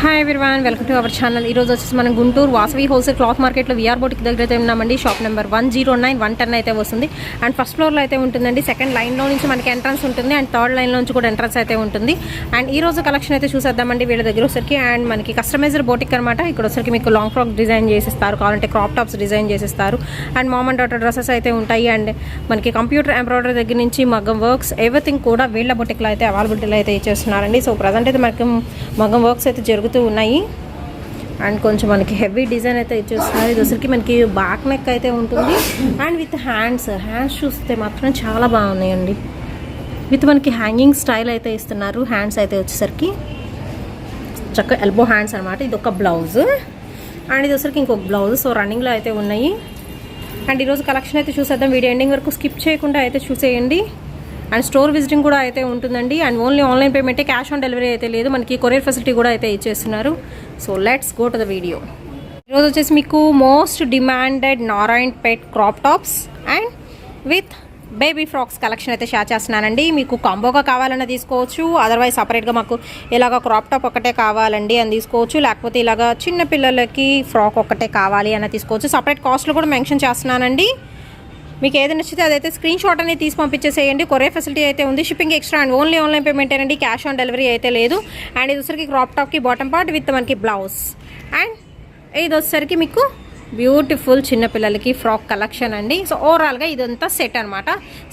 Hi everyone, welcome to our channel. ఈరోజు వచ్చేసి మనం గుంటూరు వాసవి హోల్సేల్ క్లాత్ మార్కెట్లో విఆర్ బోటిక్ దగ్గర అయితే ఉన్నామండి. షాప్ నెంబర్ 109 110 అయితే వస్తుంది. అండ్ ఫస్ట్ ఫ్లోర్లో అయితే ఉంటుందండి. సెకండ్ లైన్లో నుంచి మనకి ఎంట్రన్స్ ఉంటుంది అండ్ థర్డ్ లైన్లో నుంచి కూడా ఎంట్రన్స్ అయితే ఉంటుంది. అండ్ ఈ రోజు కలెక్షన్ అయితే చూసేద్దామండి వీళ్ళ దగ్గర వచ్చరికి. అండ్ మనకి కస్టమైజ్డ్ బోటిక్ అనమాట. ఇక్కడ వచ్చరికి మీకు లాంగ్ ఫ్రాక్ డిజైన్ చేసిస్తారు, కావాలంటే క్రాప్ టాప్స్ డిజైన్ చేసిస్తారు. And mom and daughter dresses అయితే ఉంటాయి. అండ్ మనకి కంప్యూటర్ ఎంబ్రాయిడరీ దగ్గర నుంచి మగ్గం వర్క్స్ ఎవ్రీథింగ్ కూడా వీళ్ళ బోటిక్లో అయితే అవైలబిలిటీలో అయితే ఇచ్చేస్తున్నారండి. సో ప్రజెంట్ అయితే మనకి మగ్గం వర్క్స్ అయితే జరుగుతూ ఉన్నాయి. అండ్ కొంచెం మనకి హెవీ డిజైన్ అయితే ఇచ్చేస్తున్నారు. ఇది వచ్చరికి మనకి బ్యాక్ నెక్ అయితే ఉంటుంది. అండ్ విత్ హ్యాండ్స్ చూస్తే మాత్రం చాలా బాగున్నాయండి. విత్ మనకి హ్యాంగింగ్ స్టైల్ అయితే ఇస్తున్నారు. హ్యాండ్స్ అయితే వచ్చేసరికి చక్కగా ఎల్బో హ్యాండ్స్ అనమాట. ఇది ఒక బ్లౌజ్ అండ్ ఇది వచ్చరికి ఇంకొక బ్లౌజ్. సో రన్నింగ్లో అయితే ఉన్నాయి. అండ్ ఈరోజు కలెక్షన్ అయితే చూసేద్దాం. వీడియో ఎండింగ్ వరకు స్కిప్ చేయకుండా అయితే చూసేయండి. అండ్ స్టోర్ విజిటింగ్ కూడా అయితే ఉంటుందండి. అండ్ ఓన్లీ ఆన్లైన్ పేమెంటే, క్యాష్ ఆన్ డెలివరీ అయితే లేదు. మనకి కొరియర్ ఫెసిలిటీ కూడా అయితే ఇచ్చేస్తున్నారు. So let's go to the video. ఈరోజు వచ్చేసి మీకు most demanded Narayanpet crop tops and with baby frocks collection అయితే షేర్ చేస్తున్నానండి. మీకు కాంబోగా కావాలన్నా తీసుకోవచ్చు, అదర్వైజ్ సపరేట్గా మాకు ఇలాగ క్రాప్ టాప్ ఒకటే కావాలండి అని తీసుకోవచ్చు, లేకపోతే ఇలాగ చిన్న పిల్లలకి ఫ్రాక్ ఒకటే కావాలి అని తీసుకోవచ్చు. సపరేట్ కాస్ట్లు కూడా మెన్షన్ చేస్తున్నానండి. మీకు ఏది నచ్చితే అదైతే స్క్రీన్ షాట్ అనేది తీసి పంపించేసేయండి. కొరియర్ ఫెసిలిటీ అయితే ఉంది. Shipping extra and only online payment అండి. క్యాష్ ఆన్ డెలివరీ అయితే లేదు. అండ్ ఇది వచ్చరికి క్రాప్ టాప్కి బాటమ్ పార్ట్ విత్ మనకి బ్లౌజ్. అండ్ ఇది వచ్చేసరికి మీకు బ్యూటిఫుల్ చిన్నపిల్లలకి ఫ్రాక్ కలెక్షన్ అండి. సో ఓవరాల్గా ఇదంతా సెట్ అనమాట.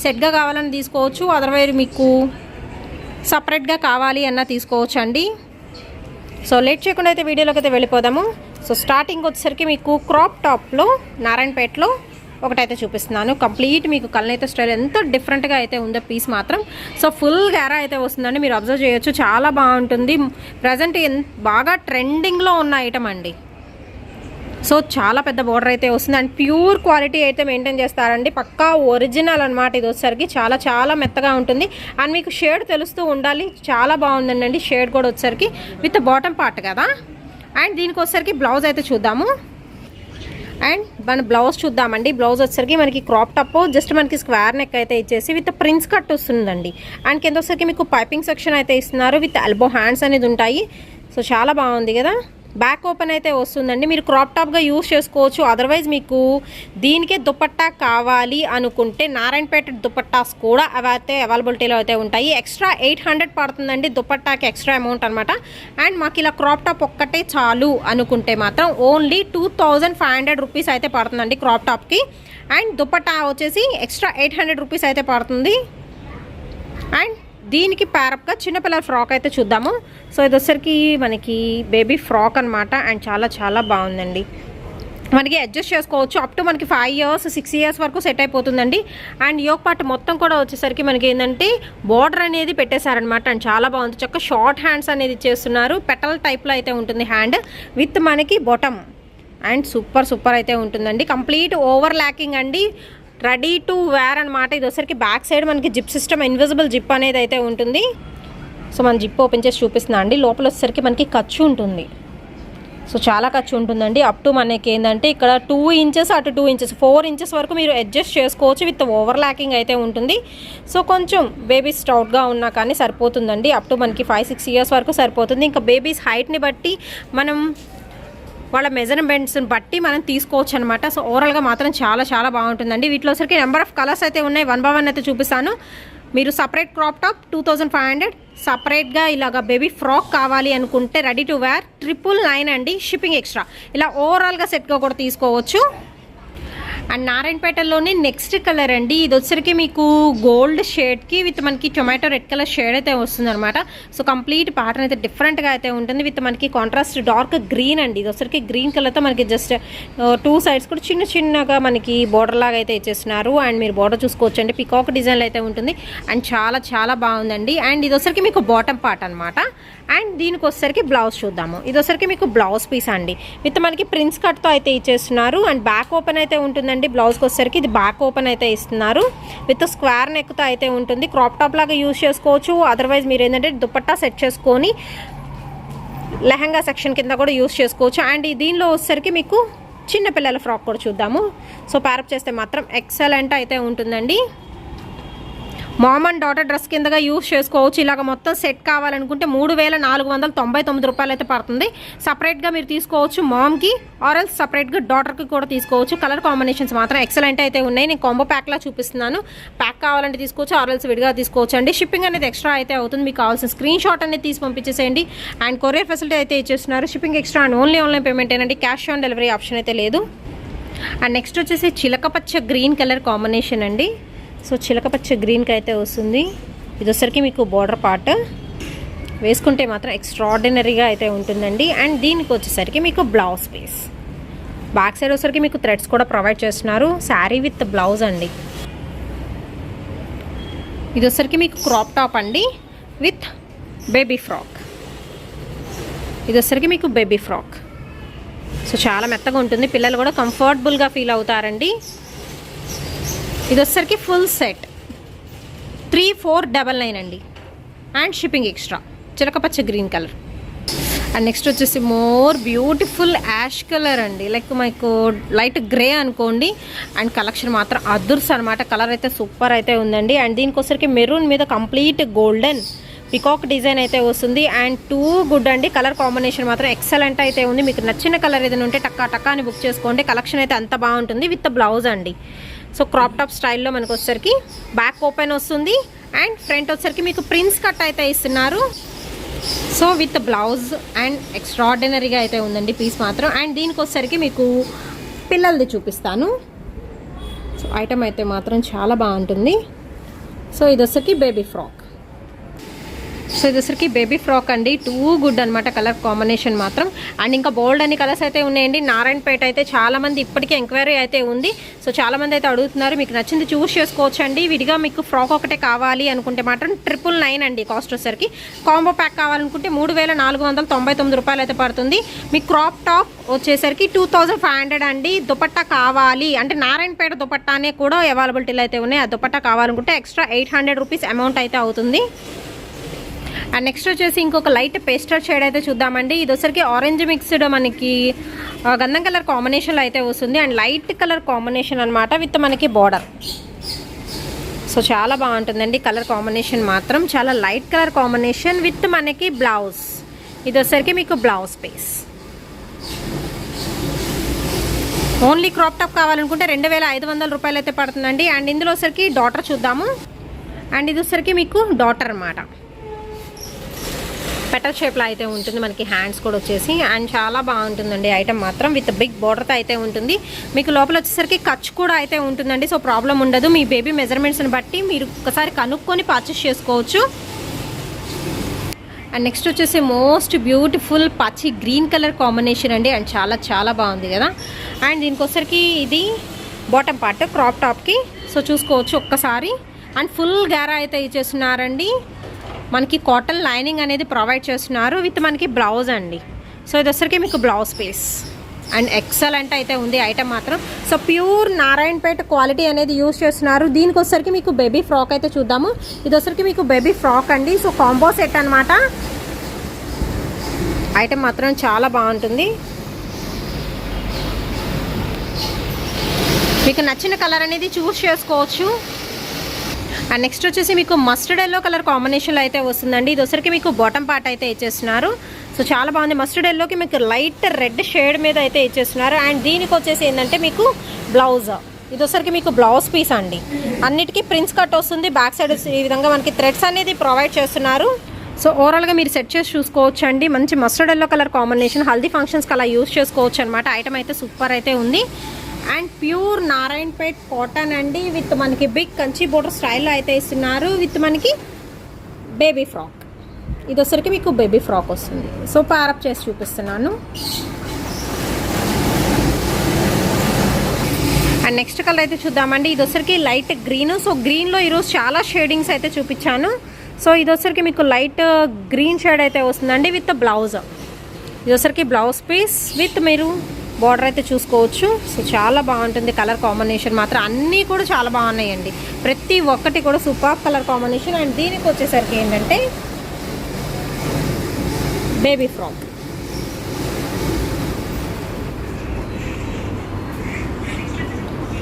సెట్గా కావాలని తీసుకోవచ్చు, అదర్వైజ్ మీకు సపరేట్గా కావాలి అన్న తీసుకోవచ్చు అండి. సో లేట్ చేయకుండా అయితే వీడియోలోకి అయితే వెళ్ళిపోదాము. సో స్టార్టింగ్ వచ్చేసరికి మీకు క్రాప్ టాప్లో నారాయణపేటలో ఒకటైతే చూపిస్తున్నాను. కంప్లీట్ మీకు కల్నేత స్టైల్ ఎంత డిఫరెంట్గా అయితే ఉందో పీస్ మాత్రం. సో ఫుల్ గ్యారా అయితే వస్తుందండి. మీరు అబ్జర్వ్ చేయొచ్చు, చాలా బాగుంటుంది. ప్రజెంట్ బాగా ట్రెండింగ్లో ఉన్న ఐటమ్ అండి. సో చాలా పెద్ద బోర్డర్ అయితే వస్తుంది అండ్ ప్యూర్ క్వాలిటీ అయితే మెయింటైన్ చేస్తారండి. పక్కా ఒరిజినల్ అనమాట. ఇది వచ్చేసరికి చాలా చాలా మెత్తగా ఉంటుంది. అండ్ మీకు షేడ్ తెలుస్తూ ఉండాలి. చాలా బాగుందండి షేడ్ కూడా వచ్చేసరికి విత్ బాటమ్ పార్ట్ కదా. అండ్ దీనికి వచ్చేసరికి బ్లౌజ్ అయితే చూద్దాము. అండ్ మన బ్లౌజ్ చూద్దామండి. బ్లౌజ్ వచ్చేసరికి మనకి క్రాప్ టాప్ జస్ట్ మనకి స్క్వేర్ నెక్ అయితే ఇచ్చేసి విత్ ప్రిన్స్ కట్ వస్తుందండి. అండ్ కింద వచ్చేసరికి మీకు పైపింగ్ సెక్షన్ అయితే ఇస్తున్నారు. విత్ ఎల్బో హ్యాండ్స్ అనేది ఉంటాయి. సో చాలా బాగుంది కదా. బ్యాక్ ఓపెన్ అయితే వస్తుందండి. మీరు క్రాప్ టాప్గా యూజ్ చేసుకోవచ్చు, అదర్వైజ్ మీకు దీనికే దుపట్టా కావాలి అనుకుంటే నారాయణపేట దుపట్టాస్ కూడా అవి అయితే అవైలబిలిటీలో అయితే ఉంటాయి. ఎక్స్ట్రా 800 పడుతుందండి దుపట్టాకి, ఎక్స్ట్రా అమౌంట్ అనమాట. అండ్ మాకు ఇలా క్రాప్ టాప్ ఒక్కటే చాలు అనుకుంటే మాత్రం ఓన్లీ 2500 రూపీస్ అయితే పడుతుందండి క్రాప్ టాప్కి. అండ్ దుపట్టా వచ్చేసి ఎక్స్ట్రా 800 రూపీస్ అయితే పడుతుంది. అండ్ దీనికి ప్యారప్గా చిన్నపిల్లల ఫ్రాక్ అయితే చూద్దాము. సో ఇది వచ్చరికి మనకి బేబీ ఫ్రాక్ అనమాట. అండ్ చాలా చాలా బాగుందండి. మనకి అడ్జస్ట్ చేసుకోవచ్చు. అప్ టు మనకి 5 years 6 years వరకు సెట్ అయిపోతుందండి. అండ్ యోక్ పార్ట్ మొత్తం కూడా వచ్చేసరికి మనకి ఏంటంటే బోర్డర్ అనేది పెట్టేశారనమాట. అండ్ చాలా బాగుంది. చక్క షార్ట్ హ్యాండ్స్ అనేది ఇచ్చేస్తున్నారు. పెటల్ టైప్లో అయితే ఉంటుంది హ్యాండ్ విత్ మనకి బాటమ్. అండ్ సూపర్ అయితే ఉంటుందండి. కంప్లీట్ ఓవర్ ల్యాకింగ్ అండి. రెడీ టు వేర్ అనమాట. ఇది వచ్చరికి బ్యాక్ సైడ్ మనకి జిప్ సిస్టమ్, ఇన్విజిబుల్ జిప్ అనేది అయితే ఉంటుంది. సో మన జిప్ ఓపెన్ చేసి చూపిస్తున్నా అండి. లోపల వచ్చేసరికి మనకి ఖర్చు ఉంటుంది. సో చాలా ఖర్చు ఉంటుందండి. అప్ టు మనకి ఏంటంటే ఇక్కడ 2 inches అటు 2 inches 4 inches వరకు మీరు అడ్జస్ట్ చేసుకోవచ్చు. విత్ ఓవర్ ల్యాకింగ్ అయితే ఉంటుంది. సో కొంచెం బేబీస్ స్టౌట్గా ఉన్నా కానీ సరిపోతుందండి. అప్ టు మనకి 5-6 years వరకు సరిపోతుంది. ఇంకా బేబీస్ హైట్ని బట్టి మనం వాళ్ళ మెజర్మెంట్స్ని బట్టి మనం తీసుకోవచ్చు అనమాట. సో ఓవరాల్గా మాత్రం చాలా చాలా బాగుంటుందండి. వీటిలో వచ్చరికి నెంబర్ ఆఫ్ కలర్స్ అయితే ఉన్నాయి. 1 by 1 అయితే చూపిస్తాను. మీరు సపరేట్ క్రాప్ టాప్ 2500, సపరేట్గా ఇలాగ బేబీ ఫ్రాక్ కావాలి అనుకుంటే రెడీ టు వేర్ 999 అండి. Shipping extra. ఇలా ఓవరాల్గా సెట్గా కూడా తీసుకోవచ్చు. అండ్ నారాయణపేటలోనే నెక్స్ట్ కలర్ అండి. ఇది వచ్చరికి మీకు గోల్డ్ షేడ్కి విత్ మనకి టొమాటో రెడ్ కలర్ షేడ్ అయితే వస్తుంది అనమాట. సో కంప్లీట్ ప్యాటర్న్ అయితే డిఫరెంట్గా అయితే ఉంటుంది. విత్ మనకి కాంట్రాస్ట్ డార్క్ గ్రీన్ అండి. ఇది వచ్చరికి గ్రీన్ కలర్తో మనకి జస్ట్ 2 sides కూడా చిన్నగా మనకి బోర్డర్ లాగా అయితే ఇచ్చేస్తున్నారు. అండ్ మీరు బోర్డర్ చూసుకోవచ్చు అండి. పికాక్ డిజైన్లో అయితే ఉంటుంది. అండ్ చాలా చాలా బాగుందండి. అండ్ ఇది వచ్చరికి మీకు బాటమ్ పార్ట్ అనమాట. అండ్ దీనికి వచ్చేసరికి బ్లౌజ్ చూద్దాము. ఇది వచ్చరికి మీకు బ్లౌజ్ పీస్ అండి. విత్ మనకి ప్రిన్స్ కట్తో అయితే ఇచ్చేస్తున్నారు. అండ్ బ్యాక్ ఓపెన్ అయితే ఉంటుందండి. బ్లౌజ్కి వచ్చేసరికి ఇది బ్యాక్ ఓపెన్ అయితే ఇస్తున్నారు. విత్ స్క్వేర్ నెక్తో అయితే ఉంటుంది. క్రాప్ టాప్ లాగా యూజ్ చేసుకోవచ్చు, అదర్వైజ్ మీరు ఏంటంటే దుపట్టా సెట్ చేసుకొని లెహంగా సెక్షన్ కింద కూడా యూజ్ చేసుకోవచ్చు. అండ్ దీనిలో వచ్చేసరికి మీకు చిన్నపిల్లల ఫ్రాక్ కూడా చూద్దాము. సో ప్యారప్ చేస్తే మాత్రం ఎక్సలెంట్ అయితే ఉంటుందండి. మామ్ అండ్ డాటర్ డ్రెస్ కిందగా యూస్ చేసుకోవచ్చు. ఇలాగ మొత్తం సెట్ కావాలనుకుంటే 3499 రూపాయలు అయితే పడుతుంది. సపరేట్గా మీరు తీసుకోవచ్చు మామ్కి, ఆర్ఎల్స్ సపరేట్గా డాటర్కి కూడా తీసుకోవచ్చు. కలర్ కాంబినేషన్స్ మాత్రం ఎక్సలెంట్ అయితే ఉన్నాయి. నేను కాంబో ప్యాక్లా చూపిస్తున్నాను. ప్యాక్ కావాలంటే తీసుకోవచ్చు, ఆర్ఎల్స్ విడిగా తీసుకోవచ్చు అండి. షిప్పింగ్ అనేది ఎక్స్ట్రా అయితే అవుతుంది. మీకు కావాల్సిన స్క్రీన్ షాట్ అనేది తీసి పంపించేసేయండి. అండ్ కొరియర్ ఫెసిలిటీ అయితే ఇచ్చేస్తున్నారు. Shipping extra and only online payment ఏనండి. క్యాష్ ఆన్ డెలివరీ ఆప్షన్ అయితే లేదు. అండ్ నెక్స్ట్ వచ్చేసి చిలకపచ్చ గ్రీన్ కలర్ కాంబినేషన్ అండి. సో చిలకపచ్చ గ్రీన్కి అయితే వస్తుంది. ఇది వచ్చరికి మీకు బార్డర్ పార్ట్ వేసుకుంటే మాత్రం ఎక్స్ట్రాడినరీగా అయితే ఉంటుందండి. అండ్ దీనికి వచ్చేసరికి మీకు బ్లౌజ్ పీస్ బ్యాక్ సైడ్ వచ్చేసరికి మీకు థ్రెడ్స్ కూడా ప్రొవైడ్ చేస్తున్నారు. శారీ విత్ బ్లౌజ్ అండి. ఇది వచ్చరికి మీకు క్రాప్ టాప్ అండి విత్ బేబీ ఫ్రాక్. ఇది వచ్చరికి మీకు బేబీ ఫ్రాక్. సో చాలా మెత్తగా ఉంటుంది, పిల్లలు కూడా కంఫర్టబుల్గా ఫీల్ అవుతారండి. ఇది వచ్చేసరికి ఫుల్ సెట్ 3499 అండి. And shipping extra. చిలకపచ్చ గ్రీన్ కలర్. అండ్ నెక్స్ట్ వచ్చేసి మోర్ బ్యూటిఫుల్ యాష్ కలర్ అండి. లైక్ మీకు లైట్ గ్రే అనుకోండి. అండ్ కలెక్షన్ మాత్రం అదుర్స్ అనమాట. కలర్ అయితే సూపర్ అయితే ఉందండి. అండ్ దీనికోసరికి మెరూన్ మీద కంప్లీట్ గోల్డెన్ పికాక్ డిజైన్ అయితే వస్తుంది. అండ్ టూ గుడ్ అండి. కలర్ కాంబినేషన్ మాత్రం ఎక్సలెంట్ అయితే ఉంది. మీకు నచ్చిన కలర్ ఏదైనా ఉంటే టక్కా అని బుక్ చేసుకోండి. కలెక్షన్ అయితే అంత బాగుంటుంది విత్ బ్లౌజ్ అండి. సో క్రాప్ టాప్ స్టైల్లో మనకు వచ్చేసరికి బ్యాక్ ఓపెన్ వస్తుంది. అండ్ ఫ్రంట్ వచ్చేసరికి మీకు ప్రిన్స్ కట్ అయితే ఇస్తున్నారు. సో విత్ బ్లౌజ్ అండ్ ఎక్స్ట్రాడినరీగా అయితే ఉందండి పీస్ మాత్రం. అండ్ దీనికి వచ్చేసరికి మీకు పిల్లలది చూపిస్తాను. సో ఐటమ్ అయితే మాత్రం చాలా బాగుంటుంది. సో ఇది వచ్చేసరికి బేబీ ఫ్రాక్. సో ఇది వచ్చరికి బేబీ ఫ్రాక్ అండి. టూ గుడ్ అనమాట కలర్ కాంబినేషన్ మాత్రం. అండ్ ఇంకా బోల్డ్ అన్ని కలర్స్ అయితే ఉన్నాయండి. నారాయణపేట అయితే చాలామంది ఇప్పటికీ ఎంక్వైరీ అయితే ఉంది. సో చాలామంది అయితే అడుగుతున్నారు. మీకు నచ్చింది చూస్ చేసుకోవచ్చు అండి. విడిగా మీకు ఫ్రాక్ ఒకటే కావాలి అనుకుంటే మాత్రం 999 అండి కాస్ట్ వచ్చేసరికి. కాంబో ప్యాక్ కావాలనుకుంటే 3499 రూపాయలు అయితే పడుతుంది. మీకు క్రాప్ టాప్ వచ్చేసరికి 2500 అండి. దుపట్టా కావాలి అంటే నారాయణపేట దుపట్టానే కూడా అవైలబిలిటీలో అయితే ఉన్నాయి. ఆ దుపట్టా కావాలనుకుంటే ఎక్స్ట్రా 800 రూపీస్ అమౌంట్ అయితే అవుతుంది. అండ్ నెక్స్ట్ వచ్చేసి ఇంకొక లైట్ పేస్టర్ షేడ్ అయితే చూద్దామండి. ఇది వచ్చరికి ఆరెంజ్ మిక్స్డ్ మనకి గంధం కలర్ కాంబినేషన్లో అయితే వస్తుంది. అండ్ లైట్ కలర్ కాంబినేషన్ అనమాట విత్ మనకి బార్డర్. సో చాలా బాగుంటుందండి కలర్ కాంబినేషన్ మాత్రం. చాలా లైట్ కలర్ కాంబినేషన్ విత్ మనకి బ్లౌజ్. ఇది వచ్చరికి మీకు blouse piece. Only crop top కావాలనుకుంటే 2500 రూపాయలు అయితే పడుతుందండి. అండ్ ఇందులో వచ్చరికి డాటర్ చూద్దాము. అండ్ ఇది వచ్చరికి మీకు డాటర్ అన్నమాట. పెటల్ షేప్లో అయితే ఉంటుంది మనకి. హ్యాండ్స్ కూడా వచ్చేసి అండ్ చాలా బాగుంటుందండి ఐటమ్ మాత్రం. విత్ బిగ్ బోర్డర్తో అయితే ఉంటుంది. మీకు లోపల వచ్చేసరికి ఖర్చు కూడా అయితే ఉంటుందండి. సో ప్రాబ్లం ఉండదు. మీ బేబీ మెజర్మెంట్స్ని బట్టి మీరు ఒకసారి కనుక్కొని పర్చేస్ చేసుకోవచ్చు. అండ్ నెక్స్ట్ వచ్చేసి మోస్ట్ బ్యూటిఫుల్ పచ్చి గ్రీన్ కలర్ కాంబినేషన్ అండి. అండ్ చాలా చాలా బాగుంది కదా. అండ్ దీనికి వచ్చేసరికి ఇది బాటమ్ పార్ట్ క్రాప్ టాప్కి. సో చూసుకోవచ్చు ఒక్కసారి. అండ్ ఫుల్ గ్యారా అయితే ఇచ్చేస్తున్నారండి. మనకి కాటన్ లైనింగ్ అనేది ప్రొవైడ్ చేస్తున్నారు విత్ మనకి బ్లౌజ్ అండి. సో ఇది వచ్చరికి మీకు బ్లౌజ్ పీస్. అండ్ ఎక్సలెంట్ అయితే ఉంది ఐటమ్ మాత్రం. సో ప్యూర్ నారాయణపేట క్వాలిటీ అనేది యూజ్ చేస్తున్నారు. దీనికి వచ్చరికి మీకు బేబీ ఫ్రాక్ అయితే చూద్దాము. ఇది వచ్చరికి మీకు బేబీ ఫ్రాక్ అండి. సో కాంబో సెట్ అనమాట. ఐటమ్ మాత్రం చాలా బాగుంటుంది. మీకు నచ్చిన కలర్ అనేది చూస్ చేసుకోవచ్చు. అండ్ నెక్స్ట్ వచ్చేసి మీకు మస్టర్డ్ ఎల్లో కలర్ కాంబినేషన్లో అయితే వస్తుందండి. ఇది వచ్చరికి మీకు బాటమ్ పార్ట్ అయితే ఇచ్చేస్తున్నారు. సో చాలా బాగుంది. మస్టర్డ్ ఎల్లోకి మీకు లైట్ రెడ్ షేడ్ మీద అయితే ఇచ్చేస్తున్నారు. అండ్ దీనికి వచ్చేసి ఏంటంటే మీకు బ్లౌజ్. ఇది వచ్చరికి మీకు బ్లౌజ్ పీస్ అండి. అన్నిటికీ ప్రిన్స్ కట్ వస్తుంది. బ్యాక్ సైడ్ ఈ విధంగా మనకి థ్రెడ్స్ అనేది ప్రొవైడ్ చేస్తున్నారు. సో ఓవరాల్గా మీరు సెట్ చేసి చూసుకోవచ్చు అండి. మంచి mustard yellow colour combination haldi ఫంక్షన్స్కి అలా యూస్ చేసుకోవచ్చు అనమాట. ఐటమ్ అయితే సూపర్ అయితే ఉంది. అండ్ ప్యూర్ నారాయణపేట్ కాటన్ అండి విత్ మనకి బిగ్ కంచి బోర్డర్ స్టైల్లో అయితే ఇస్తున్నారు విత్ మనకి బేబీ ఫ్రాక్. ఇది వచ్చరికి మీకు బేబీ ఫ్రాక్ వస్తుంది. సో ప్యారప్ చేసి చూపిస్తున్నాను. అండ్ నెక్స్ట్ కలర్ అయితే చూద్దామండి. ఇది వచ్చరికి లైట్ గ్రీన్. సో గ్రీన్లో ఈరోజు చాలా షేడింగ్స్ అయితే చూపించాను. సో ఇది వచ్చరికి మీకు లైట్ గ్రీన్ షేడ్ అయితే వస్తుందండి విత్ బ్లౌజ్. ఇది వచ్చరికి బ్లౌజ్ పీస్ విత్ మీరు బార్డర్ అయితే చూసుకోవచ్చు. సో చాలా బాగుంటుంది కలర్ కాంబినేషన్ మాత్రం. అన్నీ కూడా చాలా బాగున్నాయండి. ప్రతి ఒక్కటి కూడా సూపర్ కలర్ కాంబినేషన్. అండ్ దీనికి వచ్చేసరికి ఏంటంటే బేబీ ఫ్రాక్.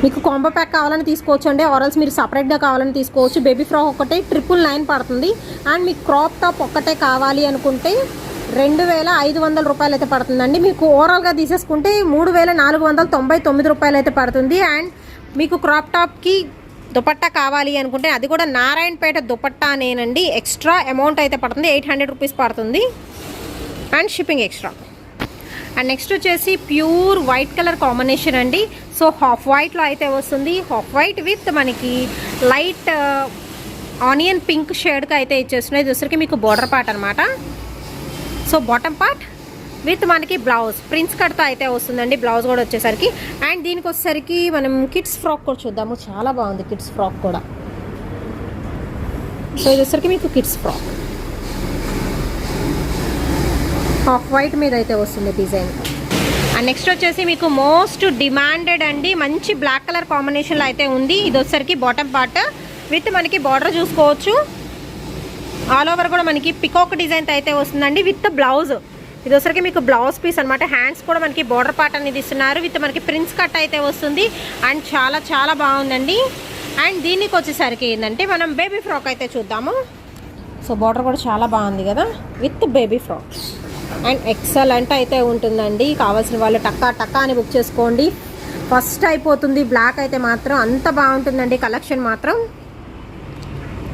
మీకు కాంబో ప్యాక్ కావాలని తీసుకోవచ్చు అండి, ఆర్ఎల్స్ మీరు సపరేట్గా కావాలని తీసుకోవచ్చు. బేబీ ఫ్రాక్ ఒకటే 999 పడుతుంది. అండ్ మీకు క్రాప్ టాప్ ఒక్కటే కావాలి అనుకుంటే 2500 రూపాయలు అయితే పడుతుందండి. మీకు ఓవరాల్గా తీసేసుకుంటే 3499 రూపాయలు అయితే పడుతుంది. అండ్ మీకు క్రాప్ టాప్కి దుపట్టా కావాలి అనుకుంటే అది కూడా నారాయణపేట దుపట్టానేనండి. ఎక్స్ట్రా అమౌంట్ అయితే పడుతుంది, 800 రూపీస్ పడుతుంది and shipping extra. And next వచ్చేసి ప్యూర్ వైట్ కలర్ కాంబినేషన్ అండి. సో హాఫ్ వైట్లో అయితే వస్తుంది. హాఫ్ వైట్ విత్ మనకి లైట్ ఆనియన్ పింక్ షేడ్గా అయితే ఇచ్చేస్తున్నాయి. ఇది వచ్చరికి మీకు బోర్డర్ పార్ట్ అనమాట. సో బాటమ్ పార్ట్ విత్ మనకి బ్లౌజ్ ప్రిన్స్ కట్తో అయితే వస్తుందండి, బ్లౌజ్ కూడా వచ్చేసరికి. అండ్ దీనికి వచ్చేసరికి మనం కిడ్స్ ఫ్రాక్ కూడా చూద్దాము, చాలా బాగుంది కిడ్స్ ఫ్రాక్ కూడా. సో ఇది వచ్చరికి మీకు కిడ్స్ ఫ్రాక్ హాఫ్ వైట్ మీద అయితే వస్తుంది డిజైన్. అండ్ నెక్స్ట్ వచ్చేసి మీకు మోస్ట్ డిమాండెడ్ అండి, మంచి బ్లాక్ కలర్ కాంబినేషన్లో అయితే ఉంది. ఇది వచ్చరికి బాటమ్ పార్ట్ విత్ మనకి బార్డర్ చూసుకోవచ్చు. ఆల్ ఓవర్ కూడా మనకి పికాక్ డిజైన్ అయితే వస్తుందండి విత్ బ్లౌజ్. ఇది వచ్చరికి మీకు బ్లౌజ్ పీస్ అనమాట. హ్యాండ్స్ కూడా మనకి బార్డర్ పార్ట్ అనేది ఇస్తున్నారు విత్ మనకి ప్రిన్స్ కట్ అయితే వస్తుంది. అండ్ చాలా చాలా బాగుందండి. అండ్ దీనికి వచ్చేసరికి ఏంటంటే మనం బేబీ ఫ్రాక్ అయితే చూద్దాము. సో బార్డర్ కూడా చాలా బాగుంది కదా with baby frock. And excellent అయితే ఉంటుందండి, కావాల్సిన వాళ్ళు టక్కా టక్కా అని బుక్ చేసుకోండి. ఫస్ట్ అయిపోతుంది బ్లాక్ అయితే మాత్రం, అంత బాగుంటుందండి కలెక్షన్ మాత్రం.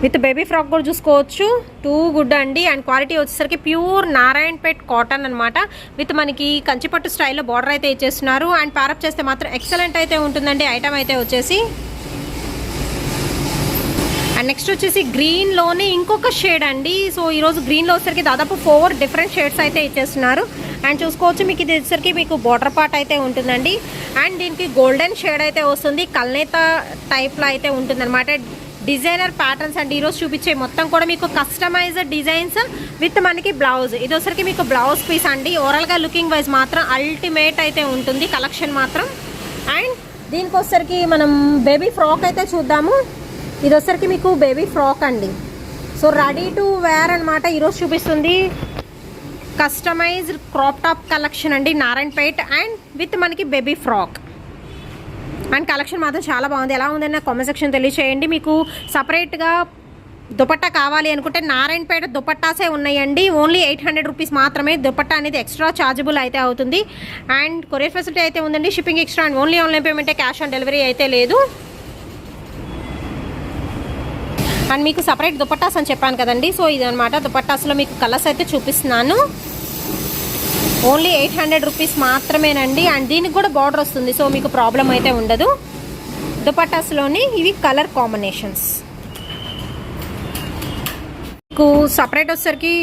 విత్ బేబీ ఫ్రాక్ కూడా చూసుకోవచ్చు, టూ గుడ్ అండి. అండ్ క్వాలిటీ వచ్చేసరికి ప్యూర్ నారాయణపేట్ కాటన్ అనమాట. విత్ మనకి కంచిపట్టు స్టైల్లో బార్డర్ అయితే ఇచ్చేస్తున్నారు. అండ్ ప్యారప్ చేస్తే మాత్రం ఎక్సలెంట్ అయితే ఉంటుందండి ఐటమ్ అయితే వచ్చేసి. అండ్ నెక్స్ట్ వచ్చేసి గ్రీన్లోనే ఇంకొక షేడ్ అండి. సో ఈరోజు గ్రీన్లో వచ్చేసరికి దాదాపు 4 డిఫరెంట్ షేడ్స్ అయితే ఇచ్చేస్తున్నారు. అండ్ చూసుకోవచ్చు మీకు ఇది వచ్చేసరికి మీకు బార్డర్ పార్ట్ అయితే ఉంటుందండి. అండ్ దీనికి గోల్డెన్ షేడ్ అయితే వస్తుంది, కల్నేత టైప్లో అయితే ఉంటుందన్నమాట. డిజైనర్ ప్యాటర్న్స్ అండి ఈరోజు చూపించే మొత్తం కూడా మీకు కస్టమైజ్డ్ డిజైన్స్ విత్ మనకి బ్లౌజ్. ఇది వచ్చరికి మీకు బ్లౌజ్ పీస్ అండి. ఓవరాల్గా లుకింగ్ వైజ్ మాత్రం అల్టిమేట్ అయితే ఉంటుంది కలెక్షన్ మాత్రం. అండ్ దీనికి వచ్చరికి మనం బేబీ ఫ్రాక్ అయితే చూద్దాము. ఇది వచ్చరికి మీకు బేబీ ఫ్రాక్ అండి. సో రెడీ టు వేర్ అనమాట ఈరోజు చూపిస్తుంది. కస్టమైజ్డ్ క్రాప్ టాప్ కలెక్షన్ అండి నారాయణపేట్ అండ్ విత్ మనకి బేబీ ఫ్రాక్. అండ్ కలెక్షన్ మాత్రం చాలా బాగుంది. ఎలా ఉందని నాకు కామెంట్ సెక్షన్ తెలియచేయండి. మీకు సపరేట్గా దుపట్టా కావాలి అనుకుంటే నారాయణపేట దుపట్టాసే ఉన్నాయండి. ఓన్లీ 800 రూపీస్ మాత్రమే. దుపట్టా అనేది ఎక్స్ట్రా ఛార్జబుల్ అయితే అవుతుంది. అండ్ కొరియర్ ఫెసిలిటీ అయితే ఉందండి, shipping extra. And only online పేమెంటే, క్యాష్ ఆన్ డెలివరీ అయితే లేదు. అండ్ మీకు సపరేట్ దుపట్టాస్ అని చెప్పాను కదండి. సో ఇదనమాట దుపట్టాస్లో మీకు కలర్స్ అయితే చూపిస్తున్నాను. ఓన్లీ 800 రూపీస్ మాత్రమేనండి. అండ్ దీనికి కూడా బార్డర్ వస్తుంది, సో మీకు ప్రాబ్లం అయితే ఉండదు. దుపట్టాస్లోని ఇవి కలర్ కాంబినేషన్స్. మీకు సపరేట్ వచ్చేసరికి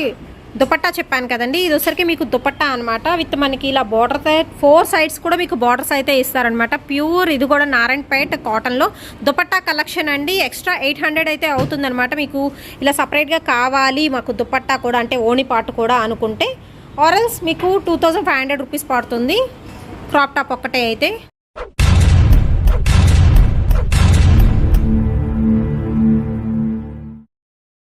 దుపట్టా చెప్పాను కదండి, ఇది వచ్చరికి మీకు దుపట్టా అనమాట. విత్ మనకి ఇలా బార్డర్ 4 సైడ్స్ కూడా మీకు బార్డర్స్ అయితే ఇస్తారనమాట. ప్యూర్ ఇది కూడా నారాయణపేట్ కాటన్లో దుపట్టా కలెక్షన్ అండి. ఎక్స్ట్రా 800 అయితే అవుతుందన్నమాట. మీకు ఇలా సపరేట్గా కావాలి మాకు దుపట్టా కూడా అంటే ఓణి పాటు కూడా అనుకుంటే ఆర్ఎల్స్ మీకు 2500 రూపీస్ పడుతుంది క్రాప్ టాప్ ఒక్కటే అయితే.